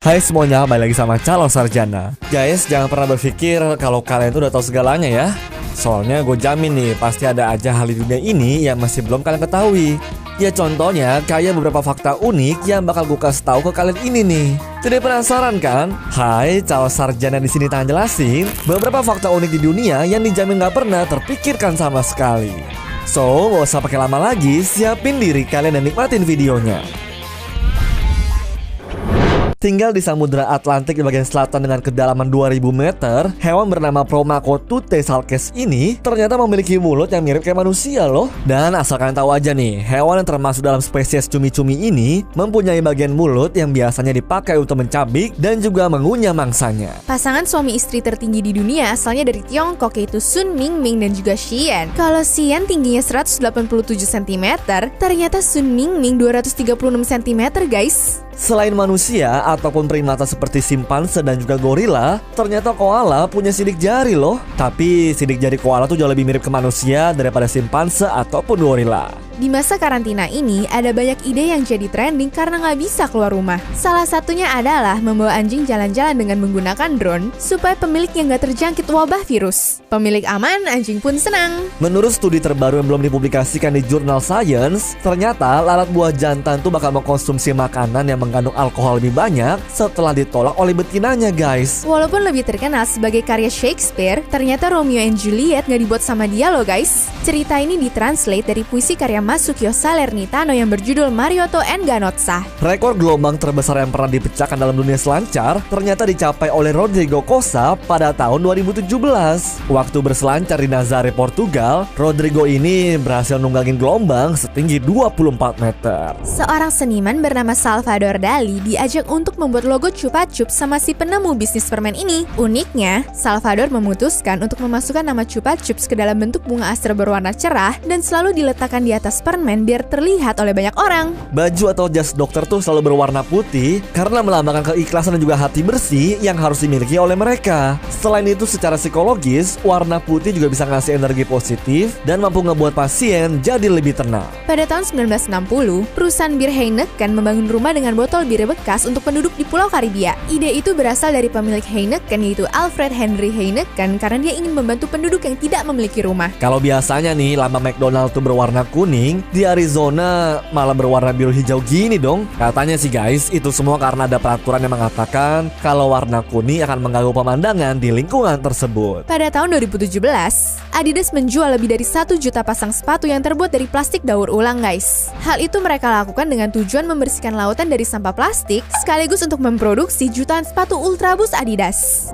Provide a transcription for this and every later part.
Hai semuanya, balik lagi sama Calon Sarjana. Guys, jangan pernah berpikir kalau kalian tuh udah tahu segalanya ya. Soalnya gue jamin nih, pasti ada aja hal di dunia ini yang masih belum kalian ketahui. Ya contohnya, kayak beberapa fakta unik yang bakal gue kasih tahu ke kalian ini nih. Jadi penasaran kan? Hai, Calon Sarjana di sini tangan jelasin beberapa fakta unik di dunia yang dijamin gak pernah terpikirkan sama sekali. So, gak usah pakai lama lagi, siapin diri kalian dan nikmatin videonya. Tinggal di Samudra Atlantik di bagian selatan dengan kedalaman 2000 meter, hewan bernama Promacotutes ini ternyata memiliki mulut yang mirip kayak manusia loh. Dan asal kalian tahu aja nih, hewan yang termasuk dalam spesies cumi-cumi ini mempunyai bagian mulut yang biasanya dipakai untuk mencabik dan juga mengunyah mangsanya. Pasangan suami istri tertinggi di dunia asalnya dari Tiongkok, yaitu Sun Mingming dan juga Xian. Kalau Xian tingginya 187 cm, ternyata Sun Mingming 236 cm guys. Selain manusia ataupun primata seperti simpanse dan juga gorila, ternyata koala punya sidik jari loh. Tapi sidik jari koala tuh jauh lebih mirip ke manusia daripada simpanse ataupun gorila. Di masa karantina ini, ada banyak ide yang jadi trending karena nggak bisa keluar rumah. Salah satunya adalah membawa anjing jalan-jalan dengan menggunakan drone supaya pemiliknya nggak terjangkit wabah virus. Pemilik aman, anjing pun senang. Menurut studi terbaru yang belum dipublikasikan di jurnal Science, ternyata lalat buah jantan tuh bakal mengkonsumsi makanan yang mengandung alkohol lebih banyak setelah ditolak oleh betinanya guys. Walaupun lebih terkenal sebagai karya Shakespeare, ternyata Romeo and Juliet nggak dibuat sama dia loh guys. Cerita ini ditranslate dari puisi karya Masukyo Salernitano yang berjudul Mariotto and Ganotsa. Rekor gelombang terbesar yang pernah dipecahkan dalam dunia selancar ternyata dicapai oleh Rodrigo Cossa pada tahun 2017. Waktu berselancar di Nazaré, Portugal, Rodrigo ini berhasil nunggangin gelombang setinggi 24 meter. Seorang seniman bernama Salvador Dali diajak untuk membuat logo Chupa Chups sama si penemu bisnis permen ini. Uniknya, Salvador memutuskan untuk memasukkan nama Chupa Chups ke dalam bentuk bunga astral berwarna cerah dan selalu diletakkan di atas permen biar terlihat oleh banyak orang. Baju atau jas dokter tuh selalu berwarna putih karena melambangkan keikhlasan dan juga hati bersih yang harus dimiliki oleh mereka. Selain itu, secara psikologis, warna putih juga bisa ngasih energi positif dan mampu ngebuat pasien jadi lebih tenang. Pada tahun 1960, perusahaan bir Heineken membangun rumah dengan botol bir bekas untuk penduduk di Pulau Karibia. Ide itu berasal dari pemilik Heineken, yaitu Alfred Henry Heineken, karena dia ingin membantu penduduk yang tidak memiliki rumah. Kalau biasanya nih lambang McDonald tuh berwarna kuning, di Arizona malah berwarna biru hijau gini dong. Katanya sih guys, itu semua karena ada peraturan yang mengatakan kalau warna kuning akan mengganggu pemandangan di lingkungan tersebut. Pada tahun 2017, Adidas menjual lebih dari 1 juta pasang sepatu yang terbuat dari plastik daur ulang guys. Hal itu mereka lakukan dengan tujuan membersihkan lautan dari sampah plastik sekaligus untuk memproduksi jutaan sepatu Ultraboost Adidas.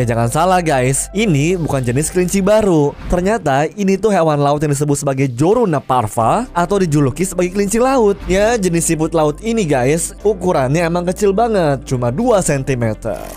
Jangan salah guys, ini bukan jenis kelinci baru. Ternyata ini tuh hewan laut yang disebut sebagai Joruna parva atau dijuluki sebagai kelinci laut. Ya, jenis siput laut ini guys, ukurannya emang kecil banget, cuma 2 cm.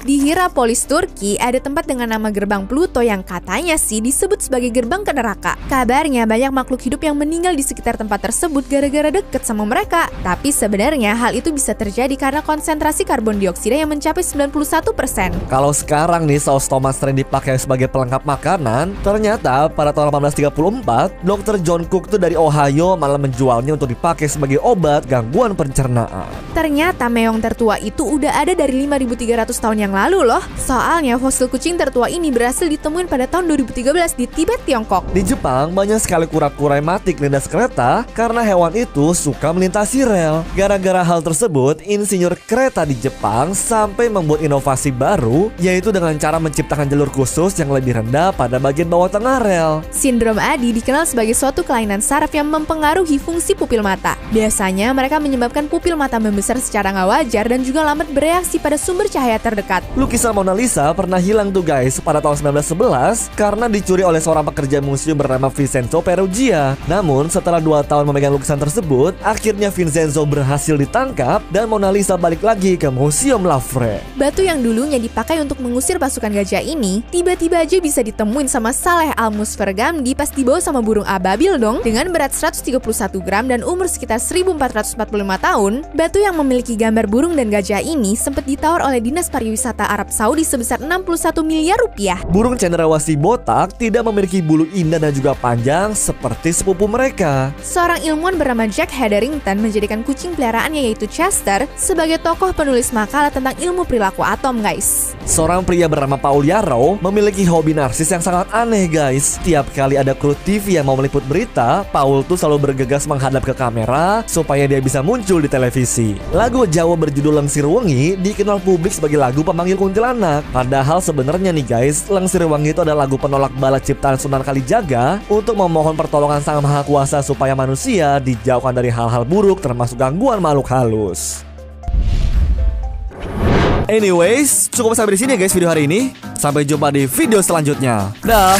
Di Hierapolis, Turki, ada tempat dengan nama gerbang Pluto yang katanya sih disebut sebagai gerbang ke neraka. Kabarnya banyak makhluk hidup yang meninggal di sekitar tempat tersebut gara-gara deket sama mereka. Tapi sebenarnya hal itu bisa terjadi karena konsentrasi karbon dioksida yang mencapai 91%. Kalau sekarang nih saus tomat sering dipakai sebagai pelengkap makanan, ternyata pada tahun 1834, Dr. John Cook tuh dari Ohio malah menjualnya untuk dipakai sebagai obat gangguan pencernaan. Ternyata meong tertua itu udah ada dari 5.300 tahun yang lalu loh. Soalnya fosil kucing tertua ini berhasil ditemuin pada tahun 2013 di Tibet, Tiongkok. Di Jepang banyak sekali kura-kura yang mati kelindas kereta karena hewan itu suka melintasi rel. Gara-gara hal tersebut, insinyur kereta di Jepang sampai membuat inovasi baru, yaitu dengan cara menciptakan jalur khusus yang lebih rendah pada bagian bawah tengah rel. Sindrom ADI dikenal sebagai suatu kelainan saraf yang mempengaruhi fungsi pupil mata. Biasanya mereka menyebabkan pupil mata membesar secara nggak wajar dan juga lambat bereaksi pada sumber cahaya terdekat. Lukisan Mona Lisa pernah hilang tuh guys pada tahun 1911 karena dicuri oleh seorang pekerja museum bernama Vincenzo Peruggia. Namun setelah 2 tahun memegang lukisan tersebut, akhirnya Vincenzo berhasil ditangkap dan Mona Lisa balik lagi ke Museum Louvre. Batu yang dulunya dipakai untuk mengusir pasukan gajah ini, tiba-tiba aja bisa ditemuin sama Saleh Al-Musfer Gamdi pas dibawa sama burung ababil dong. Dengan berat 131 gram dan umur sekitar 1445 tahun, batu yang memiliki gambar burung dan gajah ini sempat ditawar oleh Dinas Pariwisata Arab Saudi sebesar 61 miliar rupiah. Burung cendrawasih botak tidak memiliki bulu indah dan juga panjang seperti sepupu mereka. Seorang ilmuwan bernama Jack Hetherington menjadikan kucing peliharaannya yaitu Chester Webster sebagai tokoh penulis makalah tentang ilmu perilaku atom, guys. Seorang pria bernama Paul Yarrow memiliki hobi narsis yang sangat aneh, guys. Tiap kali ada kru TV yang mau meliput berita, Paul tuh selalu bergegas menghadap ke kamera supaya dia bisa muncul di televisi. Lagu Jawa berjudul Lengsir Wengi dikenal publik sebagai lagu pemanggil kuntilanak. Padahal sebenarnya nih guys, Lengsir Wengi itu adalah lagu penolak bala ciptaan Sunan Kalijaga untuk memohon pertolongan Sang Maha Kuasa supaya manusia dijauhkan dari hal-hal buruk termasuk gangguan makhluk halus. Anyways, cukup sampai di sini ya guys video hari ini. Sampai jumpa di video selanjutnya. Dah.